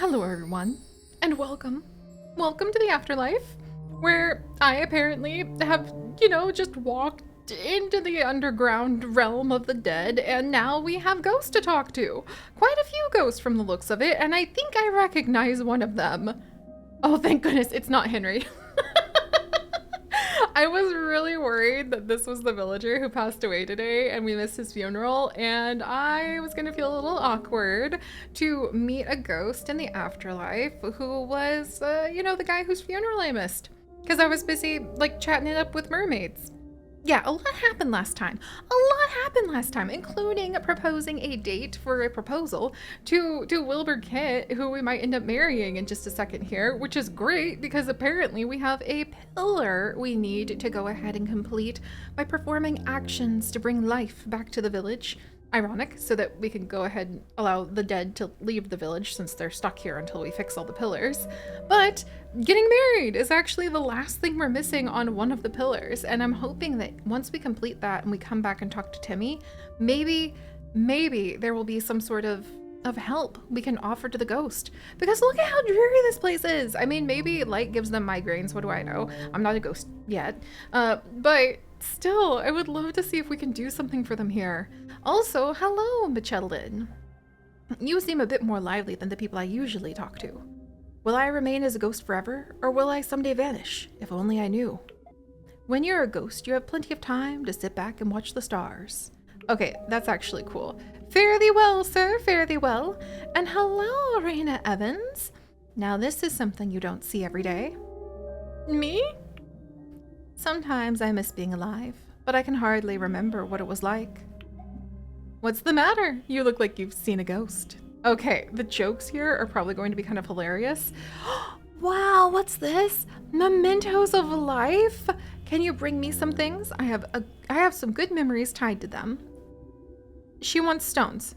Hello everyone, and welcome. Welcome to the afterlife, where I apparently have, just walked into the underground realm of the dead, and now we have ghosts to talk to. Quite a few ghosts from the looks of it, and I think I recognize one of them. Oh, thank goodness, it's not Henry. I was really worried that this was the villager who passed away today and we missed his funeral, and I was gonna feel a little awkward to meet a ghost in the afterlife who was, the guy whose funeral I missed. Because I was busy, chatting it up with mermaids. Yeah, a lot happened last time. Including proposing a date for a proposal to Wilbur Kit, who we might end up marrying in just a second here, which is great because apparently we have a pillar we need to go ahead and complete by performing actions to bring life back to the village. Ironic, so that we can go ahead and allow the dead to leave the village since they're stuck here until we fix all the pillars. But getting married is actually the last thing we're missing on one of the pillars, and I'm hoping that once we complete that and we come back and talk to Timmy, maybe there will be some sort of help we can offer to the ghost. Because look at how dreary this place is. I mean, maybe light gives them migraines, what do I know? I'm not a ghost yet. But still, I would love to see if we can do something for them here. Also, hello, Michelin. You seem a bit more lively than the people I usually talk to. Will I remain as a ghost forever, or will I someday vanish? If only I knew. When you're a ghost, you have plenty of time to sit back and watch the stars. Okay, that's actually cool. Fare thee well, sir, fare thee well. And hello, Raina Evans. Now this is something you don't see every day. Me? Sometimes I miss being alive, but I can hardly remember what it was like. What's the matter? You look like you've seen a ghost. Okay, the jokes here are probably going to be kind of hilarious. Wow, what's this? Mementos of life? Can you bring me some things? I have some good memories tied to them. She wants stones.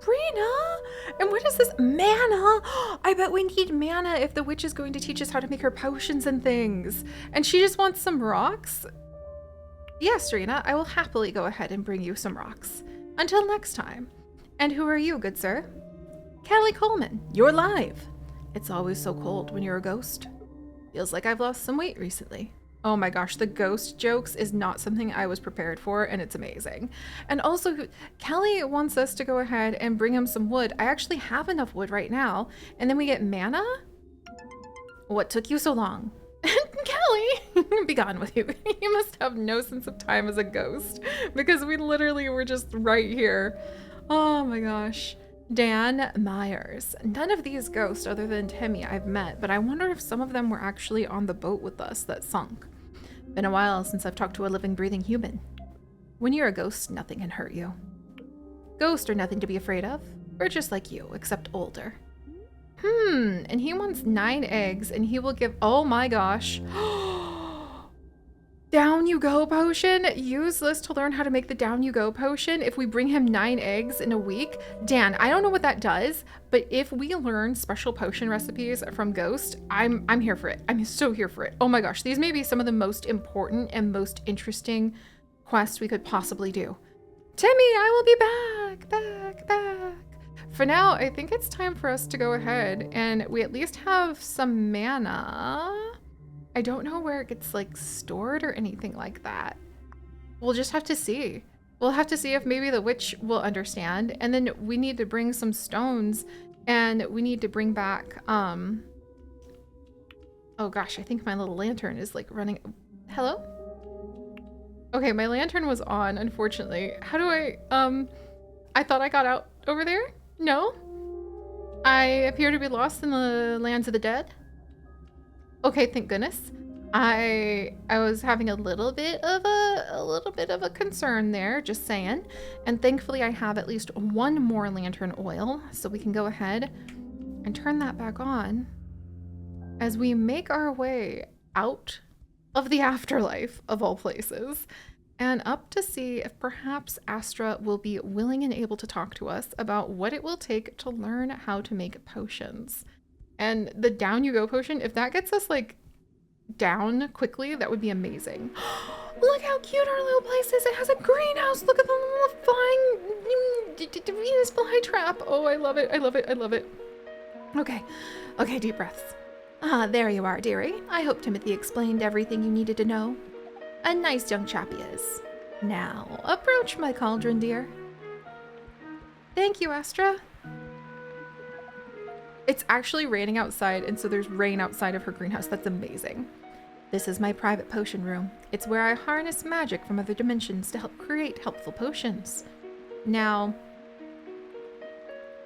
Brina? And what is this? Mana? I bet we need mana if the witch is going to teach us how to make her potions and things. And she just wants some rocks? Yes, Rena, I will happily go ahead and bring you some rocks. Until next time. And who are you, good sir? Callie Coleman, you're live. It's always so cold when you're a ghost. Feels like I've lost some weight recently. Oh my gosh, the ghost jokes is not something I was prepared for, and it's amazing. And also, Kelly wants us to go ahead and bring him some wood. I actually have enough wood right now, and then we get mana? What took you so long? Kelly, be gone with you. You must have no sense of time as a ghost, because we literally were just right here. Oh my gosh. Dan Myers. None of these ghosts other than Timmy I've met, but I wonder if some of them were actually on the boat with us that sunk. Been a while since I've talked to a living, breathing human. When you're a ghost, nothing can hurt you. Ghosts are nothing to be afraid of. We're just like you, except older. And he wants 9 eggs, and he will give, oh my gosh. Down you go potion. Use this to learn how to make the down you go potion. If we bring him 9 eggs in a week, Dan, I don't know what that does, but if we learn special potion recipes from Ghost, I'm here for it. I'm so here for it. Oh my gosh, these may be some of the most important and most interesting quests we could possibly do. Timmy, I will be back. For now, I think it's time for us to go ahead and we at least have some mana. I don't know where it gets stored or anything like that. We'll just have to see. We'll have to see if maybe the witch will understand. And then we need to bring some stones and we need to bring back, oh gosh, I think my little lantern is running. Hello? Okay, my lantern was on, unfortunately. How do I thought I got out over there? No? I appear to be lost in the lands of the dead. Okay, thank goodness. I was having a little bit of a concern there, just saying. And thankfully I have at least 1 more lantern oil, so we can go ahead and turn that back on as we make our way out of the afterlife of all places and up to see if perhaps Astra will be willing and able to talk to us about what it will take to learn how to make potions. And the down you go potion, if that gets us down quickly, that would be amazing. Look how cute our little place is. It has a greenhouse. Look at the little flying Venus flytrap. Oh, I love it. I love it. I love it. Okay. Okay, deep breaths. Ah, there you are, dearie. I hope Timothy explained everything you needed to know. A nice young chap he is. Now, approach my cauldron, dear. Thank you, Astra. It's actually raining outside, and so there's rain outside of her greenhouse. That's amazing. This is my private potion room. It's where I harness magic from other dimensions to help create helpful potions. Now,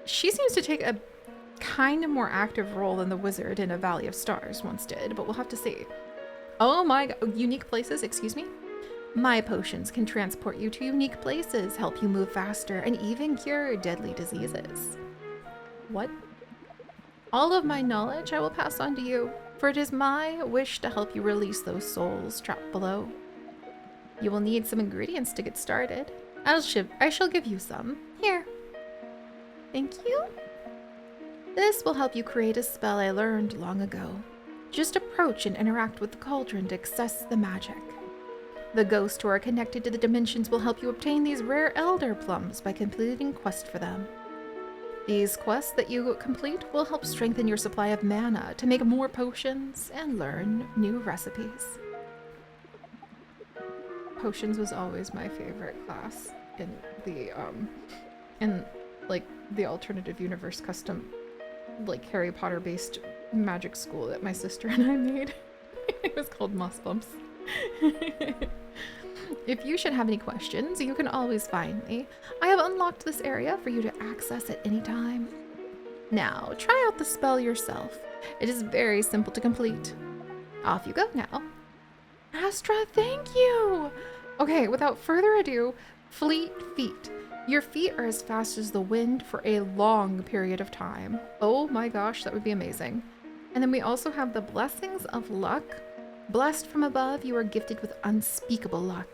she seems to take a kind of more active role than the wizard in A Valley of Stars once did, but we'll have to see. Oh my god, unique places, excuse me? My potions can transport you to unique places, help you move faster, and even cure deadly diseases. What? All of my knowledge I will pass on to you, for it is my wish to help you release those souls trapped below. You will need some ingredients to get started. I shall give you some. Here. Thank you. This will help you create a spell I learned long ago. Just approach and interact with the cauldron to access the magic. The ghosts who are connected to the dimensions will help you obtain these rare elder plums by completing quests for them. These quests that you complete will help strengthen your supply of mana to make more potions and learn new recipes. Potions was always my favorite class in the alternative universe custom, like Harry Potter based magic school that my sister and I made. It was called Moss Bumps. If you should have any questions, you can always find me. I have unlocked this area for you to access at any time. Now, try out the spell yourself. It is very simple to complete. Off you go now. Astra, thank you! Okay, without further ado, fleet feet. Your feet are as fast as the wind for a long period of time. Oh my gosh, that would be amazing. And then we also have the blessings of luck. Blessed from above, you are gifted with unspeakable luck.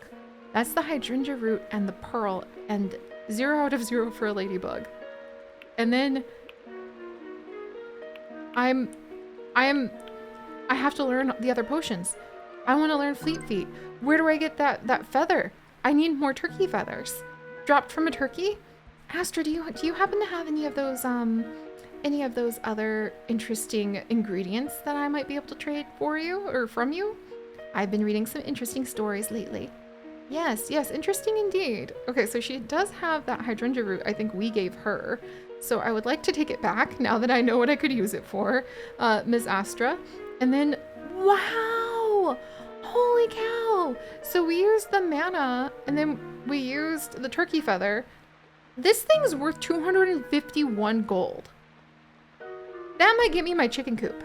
That's the hydrangea root and the pearl, and 0 out of 0 for a ladybug. And then I have to learn the other potions. I want to learn fleet feet. Where do I get that feather? I need more turkey feathers. Dropped from a turkey? Astra, do you happen to have any of those other interesting ingredients that I might be able to trade for you or from you? I've been reading some interesting stories lately. Yes, interesting indeed. Okay, so she does have that hydrangea root I think we gave her. So I would like to take it back now that I know what I could use it for, Ms. Astra. And then, wow! Holy cow! So we used the mana, and then we used the turkey feather. This thing's worth 251 gold. That might get me my chicken coop.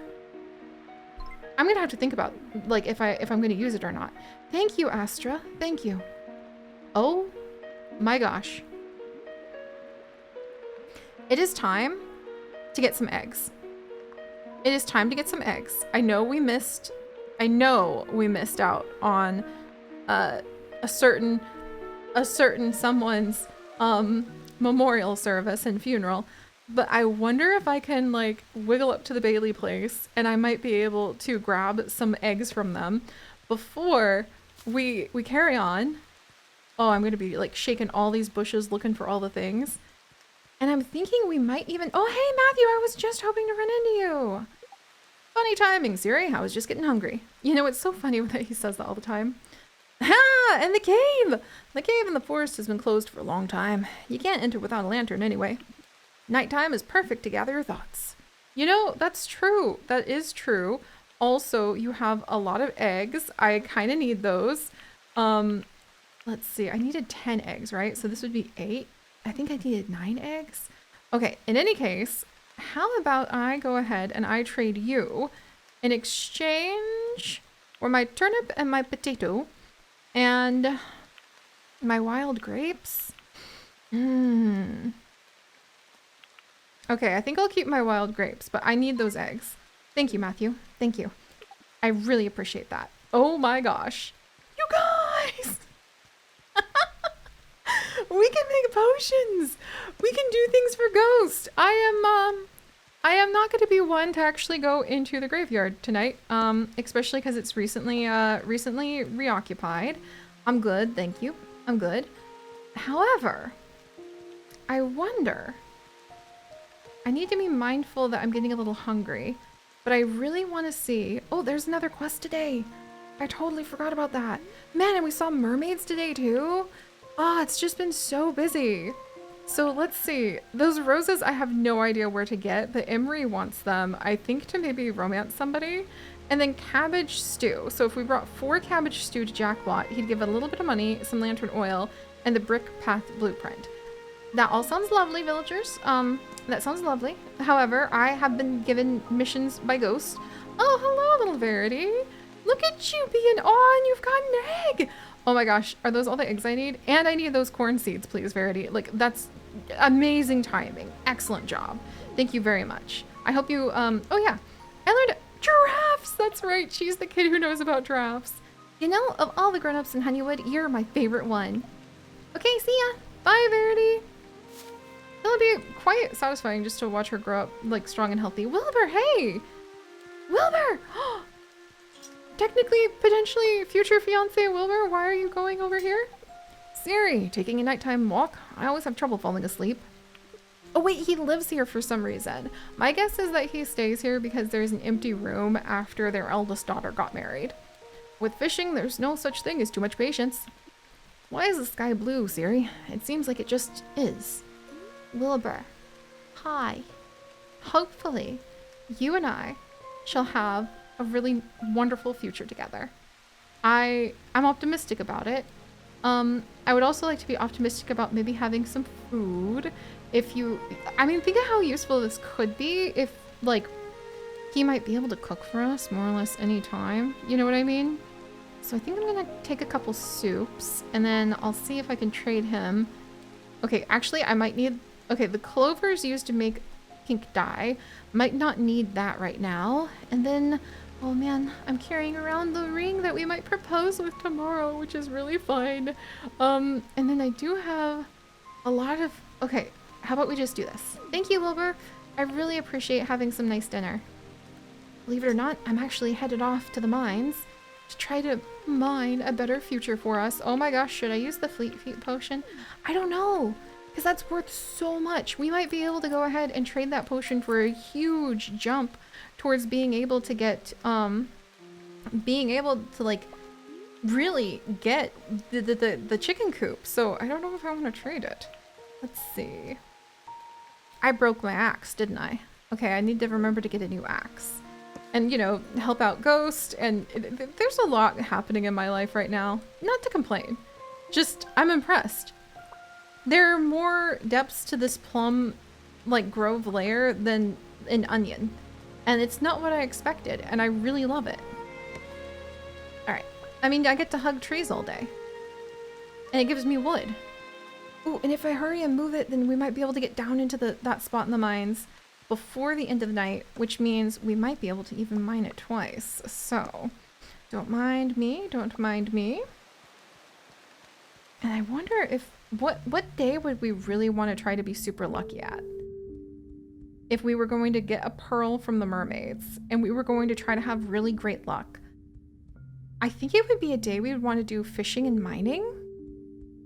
I'm gonna have to think about, like, if I'm gonna use it or not. Thank you, Astra. Thank you. Oh my gosh. It is time to get some eggs. It is time to get some eggs. I know we missed out on a certain someone's memorial service and funeral. But I wonder if I can, like, wiggle up to the Bailey place and I might be able to grab some eggs from them before we carry on. Oh, I'm going to be, like, shaking all these bushes looking for all the things. And I'm thinking we might even... Oh, hey, Matthew, I was just hoping to run into you. Funny timing, Seri. I was just getting hungry. You know, it's so funny that he says that all the time. Ha! And the cave! The cave in the forest has been closed for a long time. You can't enter without a lantern anyway. Nighttime is perfect to gather your thoughts. You know, that's true. That is true. Also, you have a lot of eggs. I kind of need those. Let's see. I needed 10 eggs, right? So this would be 8. I think I needed 9 eggs. Okay, in any case, how about I go ahead and I trade you in exchange for my turnip and my potato and my wild grapes? Okay, I think I'll keep my wild grapes, but I need those eggs. Thank you, Matthew. Thank you. I really appreciate that. Oh my gosh. You guys! We can make potions! We can do things for ghosts! I am not going to be one to actually go into the graveyard tonight, especially because it's recently reoccupied. I'm good, thank you. I'm good. However, I wonder I need to be mindful that I'm getting a little hungry, but I really want to see. Oh, there's another quest today. I totally forgot about that. Man, and we saw mermaids today too. Ah, it's just been so busy. So let's see. Those roses I have no idea where to get, but Emery wants them, I think, to maybe romance somebody. And then cabbage stew. So if we brought 4 cabbage stew to Jackbot, he'd give a little bit of money, some lantern oil, and the brick path blueprint. That all sounds lovely, villagers. That sounds lovely. However, I have been given missions by Ghost. Oh, hello, little Verity. Look at you being on. You've got an egg. Oh my gosh, are those all the eggs I need? And I need those corn seeds, please, Verity. Like, that's amazing timing. Excellent job. Thank you very much. I hope you, oh yeah, I learned giraffes. That's right. She's the kid who knows about giraffes. You know, of all the grown-ups in Honeywood, you're my favorite one. Okay, see ya. Bye, Verity. It'll be quite satisfying just to watch her grow up, like, strong and healthy. Wilbur, hey! Wilbur! Technically, potentially future fiance Wilbur, why are you going over here? Seri, taking a nighttime walk. I always have trouble falling asleep. Oh wait, he lives here for some reason. My guess is that he stays here because there's an empty room after their eldest daughter got married. With fishing, there's no such thing as too much patience. Why is the sky blue, Seri? It seems like it just is. Wilbur, hi. Hopefully, you and I shall have a really wonderful future together. I'm optimistic about it. I would also like to be optimistic about maybe having some food. I mean, think of how useful this could be if, like, he might be able to cook for us more or less any time. You know what I mean? So I think I'm gonna take a couple soups and then I'll see if I can trade him. Okay, actually I might need, okay, the clovers used to make pink dye. Might not need that right now. And then, oh man, I'm carrying around the ring that we might propose with tomorrow, which is really fun. And then I do have a lot of, okay, how about we just do this? Thank you, Wilbur. I really appreciate having some nice dinner. Believe it or not, I'm actually headed off to the mines to try to mine a better future for us. Oh my gosh, should I use the Fleet Feet potion? I don't know, because that's worth so much. We might be able to go ahead and trade that potion for a huge jump towards being able to get, like, really get the chicken coop. So I don't know if I want to trade it. Let's see. I broke my axe, didn't I? Okay, I need to remember to get a new axe. And, you know, help out Ghost. And there's a lot happening in my life right now. Not to complain. Just, I'm impressed. There are more depths to this Plum, like, grove layer than an onion. And it's not what I expected. And I really love it. Alright. I mean, I get to hug trees all day. And it gives me wood. Ooh, and if I hurry and move it, then we might be able to get down into that spot in the mines before the end of the night, which means we might be able to even mine it twice. So, don't mind me, don't mind me. And I wonder if, what day would we really want to try to be super lucky at? If we were going to get a pearl from the mermaids, and we were going to try to have really great luck. I think it would be a day we would want to do fishing and mining.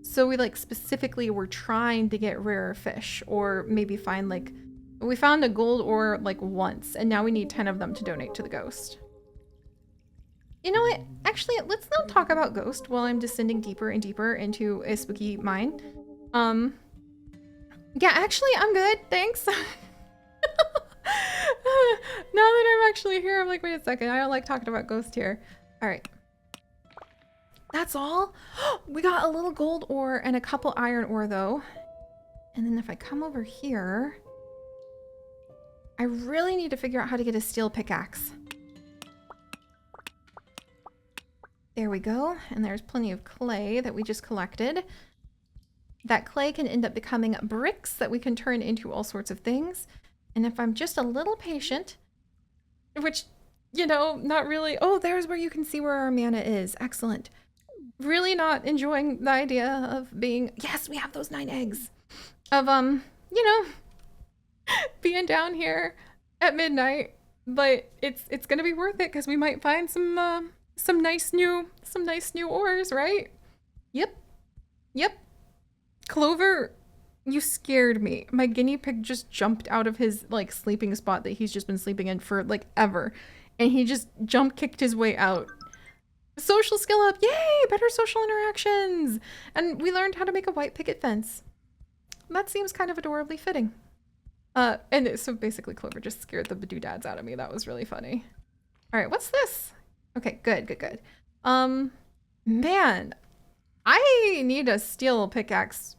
So we, like, specifically were trying to get rarer fish, or maybe find, like, we found a gold ore, like, once, and now we need 10 of them to donate to the Ghost. You know what? Actually, let's not talk about Ghost while I'm descending deeper and deeper into a spooky mine. Yeah, actually, I'm good. Thanks. Now that I'm actually here, I'm like, wait a second. I don't like talking about Ghost here. All right. That's all? We got a little gold ore and a couple iron ore, though. And then if I come over here, I really need to figure out how to get a steel pickaxe. There we go. And there's plenty of clay that we just collected. That clay can end up becoming bricks that we can turn into all sorts of things. And if I'm just a little patient, which, you know, not really. Oh, there's where you can see where our mana is. Excellent. Really not enjoying the idea of being, yes, we have those 9 eggs. Of, you know, being down here at midnight, but it's gonna be worth it because we might find some nice new ores, right? Yep. Clover You scared me. My guinea pig just jumped out of his like sleeping spot that he's just been sleeping in for like ever. And he just jump kicked his way out. Social skill up. Yay! Better social interactions. And we learned how to make a white picket fence. That seems kind of adorably fitting. And so basically Clover just scared the doodads out of me. That was really funny. All right, what's this? Okay, good. Man, I need a steel pickaxe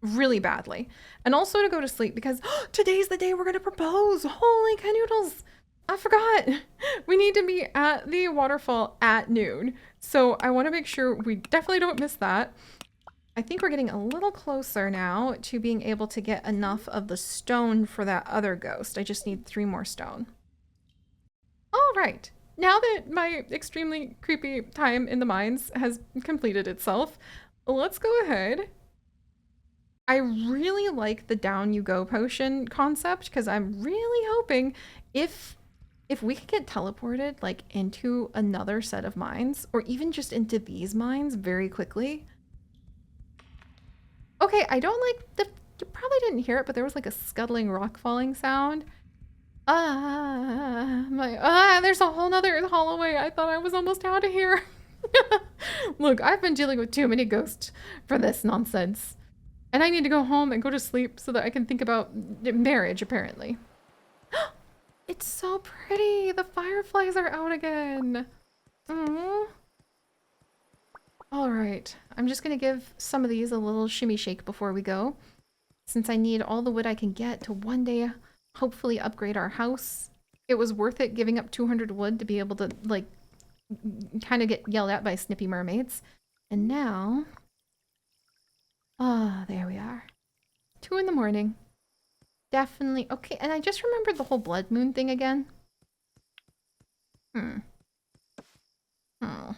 really badly. And also to go to sleep because today's the day we're gonna propose. Holy canoodles. I forgot. We need to be at the waterfall at noon. So I want to make sure we definitely don't miss that. I think we're getting a little closer now to being able to get enough of the stone for that other ghost. I just need 3 more stone. All right. Now that my extremely creepy time in the mines has completed itself, let's go ahead. I really like the down you go potion concept because I'm really hoping if we could get teleported like into another set of mines or even just into these mines very quickly. Okay, I don't like the, you probably didn't hear it, but there was like a scuttling rock falling sound. There's a whole nother hallway. I thought I was almost out of here. Look, I've been dealing with too many ghosts for this nonsense. And I need to go home and go to sleep so that I can think about marriage, apparently. It's so pretty. The fireflies are out again. Aww. All right. I'm just going to give some of these a little shimmy shake before we go. Since I need all the wood I can get to one day hopefully upgrade our house. It was worth it giving up 200 wood to be able to, like, kind of get yelled at by snippy mermaids. And now... ah, there we are. 2 in the morning. Definitely. Okay, and I just remembered the whole blood moon thing again. Oh.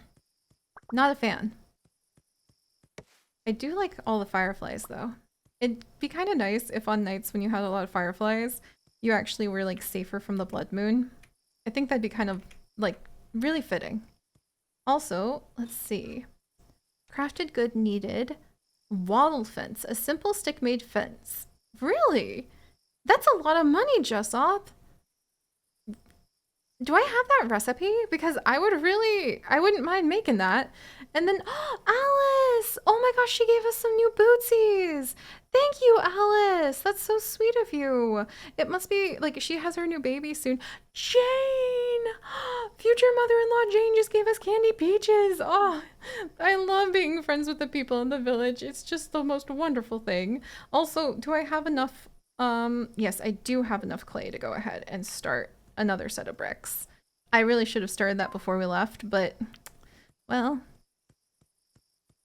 Not a fan. I do like all the fireflies, though. It'd be kind of nice if on nights when you had a lot of fireflies, you actually were, like, safer from the blood moon. I think that'd be kind of, like, really fitting. Also, let's see. Crafted good needed. Wattle fence. A simple stick-made fence. Really? That's a lot of money, Jessop. Do I have that recipe? Because I wouldn't mind making that. And then, oh, Alice! Oh my gosh, she gave us some new bootsies! Thank you, Alice! That's so sweet of you. It must be, like, she has her new baby soon. Jane! Future mother-in-law Jane just gave us candy peaches! Oh, I love being friends with the people in the village. It's just the most wonderful thing. Also, do I have enough, yes, I do have enough clay to go ahead and start another set of bricks. I really should have started that before we left, but, well,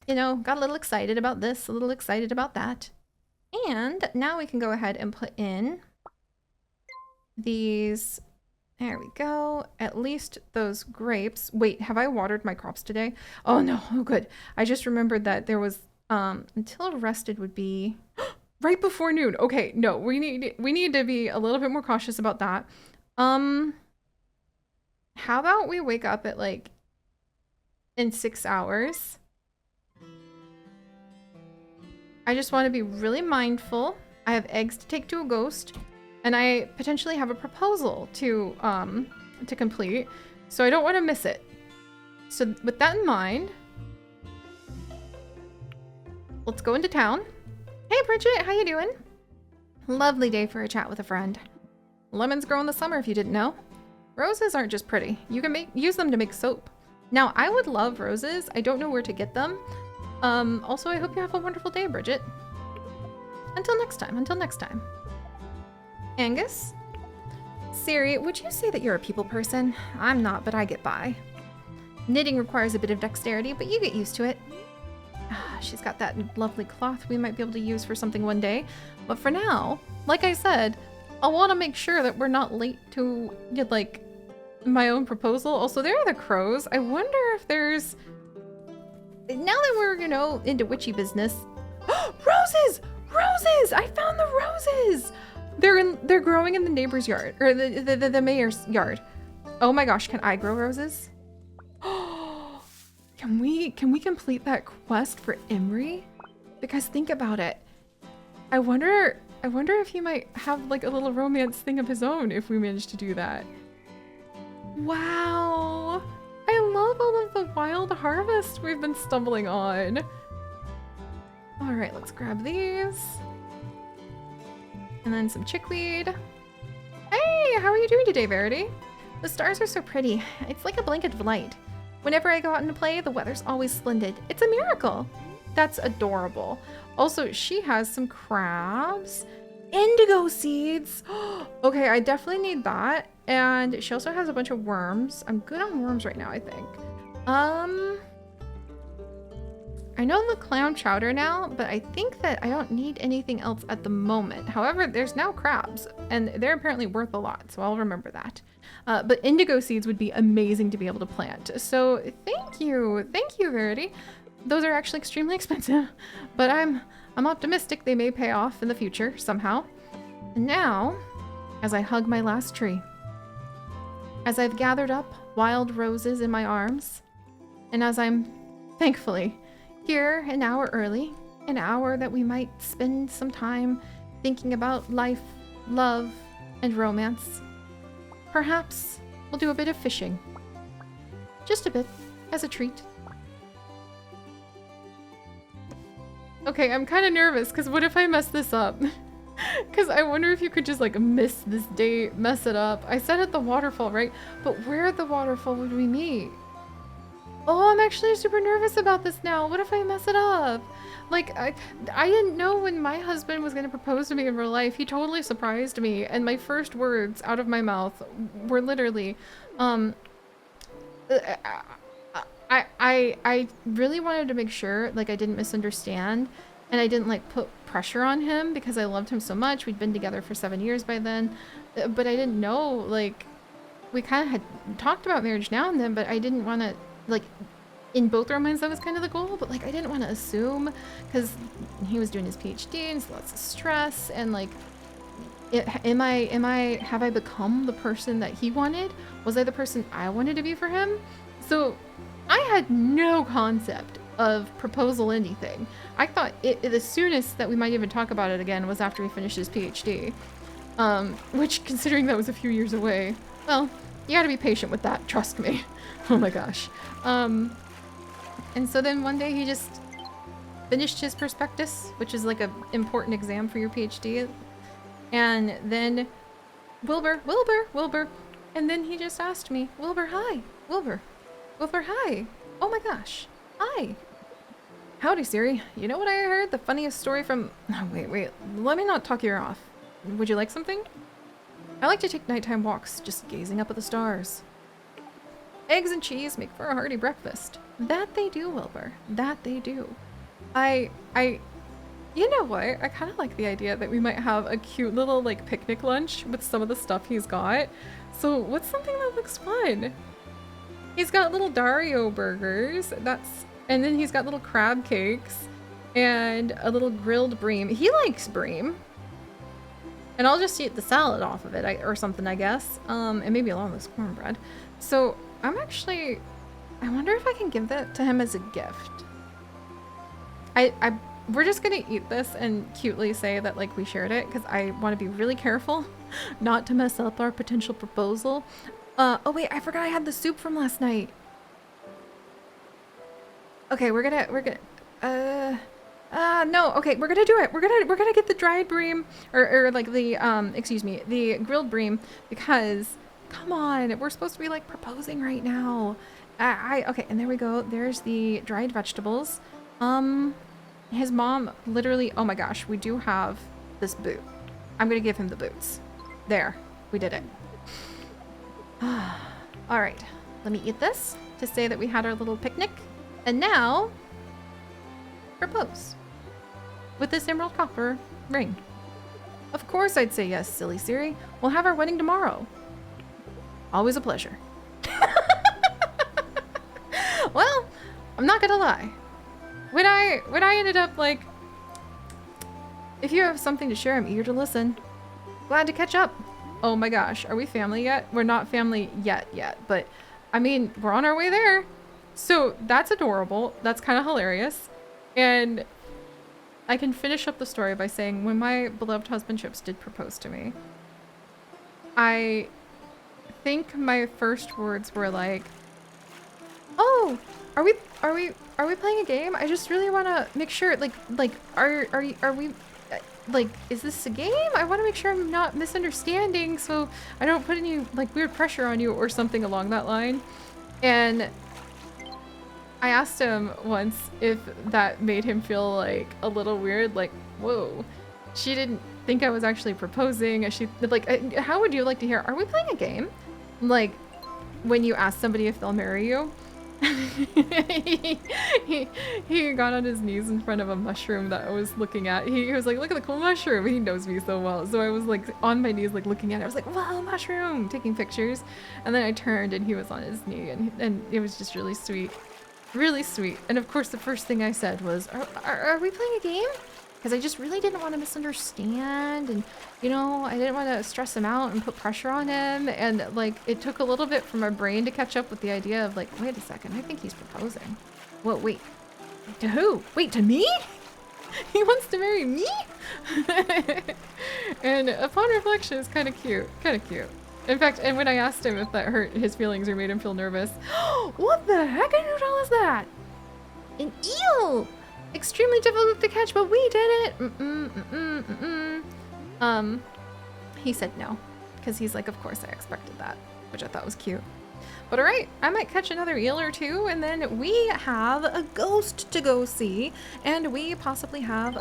you know, got a little excited about this, a little excited about that. And now we can go ahead and put in these, there we go, at least those grapes. Wait, have I watered my crops today? Oh no, oh good. I just remembered that there was, until rested would be right before noon. Okay, no, we need to be a little bit more cautious about that. How about we wake up at like in 6 hours? I just want to be really mindful. I have eggs to take to a ghost, and I potentially have a proposal to complete, so I don't want to miss it. So with that in mind, let's go into town. Hey Bridget, how you doing? Lovely day for a chat with a friend. Lemons grow in the summer if you didn't know. Roses aren't just pretty. You can use them to make soap. Now, I would love roses. I don't know where to get them. Also, I hope you have a wonderful day, Bridget. Until next time. Angus? Seri, would you say that you're a people person? I'm not, but I get by. Knitting requires a bit of dexterity, but you get used to it. She's got that lovely cloth we might be able to use for something one day. But for now, like I said, I want to make sure that we're not late to, like, my own proposal. Also, there are the crows. I wonder if there's... Now that we're, you know, into witchy business... Roses! Roses! I found the roses! They're growing in the neighbor's yard, or the mayor's yard. Oh my gosh, can I grow roses? Can we complete that quest for Imri? Because think about it. I wonder if he might have like a little romance thing of his own if we manage to do that. Wow. I love all of the wild harvest we've been stumbling on. All right, let's grab these. And then some chickweed. Hey, how are you doing today, Verity? The stars are so pretty. It's like a blanket of light. Whenever I go out and play, the weather's always splendid. It's a miracle. That's adorable. Also, she has some crabs. Indigo seeds. Okay, I definitely need that. And she also has a bunch of worms. I'm good on worms right now, I think. I know the clam chowder now, but I think that I don't need anything else at the moment. However, there's now crabs, and they're apparently worth a lot, so I'll remember that. But indigo seeds would be amazing to be able to plant. So thank you, Verity. Those are actually extremely expensive, but I'm optimistic they may pay off in the future somehow. And now, as I hug my last tree, as I've gathered up wild roses in my arms, and as I'm thankfully here an hour early, an hour that we might spend some time thinking about life, love, and romance, perhaps we'll do a bit of fishing. Just a bit, as a treat. Okay, I'm kind of nervous, because what if I mess this up? Because I wonder if you could just like miss this date, mess it up. I said at the waterfall, right? But where at the waterfall would we meet? Oh, I'm actually super nervous about this now. What if I mess it up? Like, I didn't know when my husband was going to propose to me in real life. He totally surprised me. And my first words out of my mouth were literally, I really wanted to make sure, like, I didn't misunderstand. And I didn't, like, put pressure on him because I loved him so much. We'd been together for 7 years by then. But I didn't know, like, we kind of had talked about marriage now and then, but I didn't want to, like, in both our minds that was kind of the goal, but like I didn't want to assume because he was doing his PhD and so lots of stress and like have I become the person that he wanted? Was I the person I wanted to be for him? So I had no concept of proposal anything. I thought the soonest that we might even talk about it again was after he finished his PhD, which considering that was a few years away, well, you gotta be patient with that, trust me. Oh my gosh. And so then one day he just finished his prospectus, which is like an important exam for your PhD. And then Wilbur. And then he just asked me, Wilbur, hi. Wilbur, hi. Oh my gosh. Hi. Howdy, Seri. You know what I heard? The funniest story from... Oh, wait. Let me not talk your ear off. Would you like something? I like to take nighttime walks, just gazing up at the stars. Eggs and cheese make for a hearty breakfast. That they do, Wilbur. That they do. You know what? I kind of like the idea that we might have a cute little, like, picnic lunch with some of the stuff he's got. So what's something that looks fun? He's got little Dario burgers. And then he's got little crab cakes and a little grilled bream. He likes bream. And I'll just eat the salad off of it or something, I guess. And maybe along with cornbread. So I wonder if I can give that to him as a gift. We're just gonna eat this and cutely say that like we shared it because I want to be really careful not to mess up our potential proposal. Oh wait, I forgot I had the soup from last night. Okay, we're gonna no, okay, we're gonna do it. We're gonna get the dried bream or like the the grilled bream because come on, we're supposed to be like proposing right now. Okay, and there we go. There's the dried vegetables. His mom literally, oh my gosh, we do have this boot. I'm gonna give him the boots. There, we did it. All right, let me eat this to say that we had our little picnic. And now, propose with this emerald copper ring. Of course I'd say yes, silly Seri. We'll have our wedding tomorrow. Always a pleasure. Well, I'm not gonna lie. When I ended up like, if you have something to share, I'm eager to listen. Glad to catch up. Oh my gosh, are we family yet? We're not family yet, but I mean, we're on our way there. So that's adorable. That's kind of hilarious. And I can finish up the story by saying when my beloved husband Chips did propose to me, I think my first words were like, "Oh, are we playing a game? I just really want to make sure like are we like is this a game? I want to make sure I'm not misunderstanding so I don't put any like weird pressure on you or something along that line." And I asked him once if that made him feel like a little weird, like, whoa, she didn't think I was actually proposing. She like, how would you like to hear? Are we playing a game? Like, when you ask somebody if they'll marry you. he got on his knees in front of a mushroom that I was looking at. He was like, look at the cool mushroom. He knows me so well. So I was like on my knees, like looking at it. I was like, wow, mushroom, taking pictures. And then I turned and he was on his knee and it was just really sweet. Really sweet. And of course, the first thing I said was, are we playing a game? Because I just really didn't want to misunderstand. And, you know, I didn't want to stress him out and put pressure on him. And, like, it took a little bit for my brain to catch up with the idea of, like, wait a second, I think he's proposing. Well, wait. To who? Wait, to me? He wants to marry me? And upon reflection, it's kind of cute. Kind of cute. In fact, and when I asked him if that hurt his feelings or made him feel nervous, what the heck noodle is that? An eel! Extremely difficult to catch, but we did it! He said no, because he's like, of course I expected that, which I thought was cute. But alright, I might catch another eel or two, and then we have a ghost to go see, and we possibly have,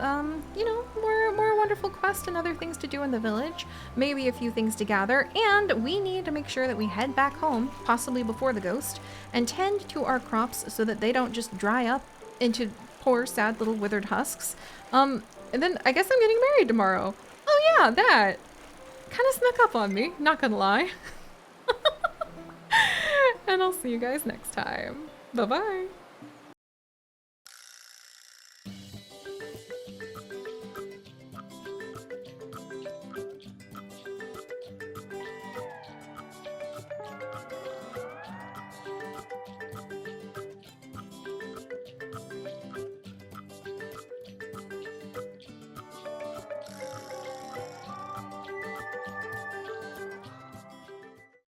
you know, more wonderful quests and other things to do in the village, maybe a few things to gather, and we need to make sure that we head back home, possibly before the ghost, and tend to our crops so that they don't just dry up into poor, sad little withered husks. And then I guess I'm getting married tomorrow. Oh yeah, that kind of snuck up on me, not gonna lie. And I'll see you guys next time. Bye-bye.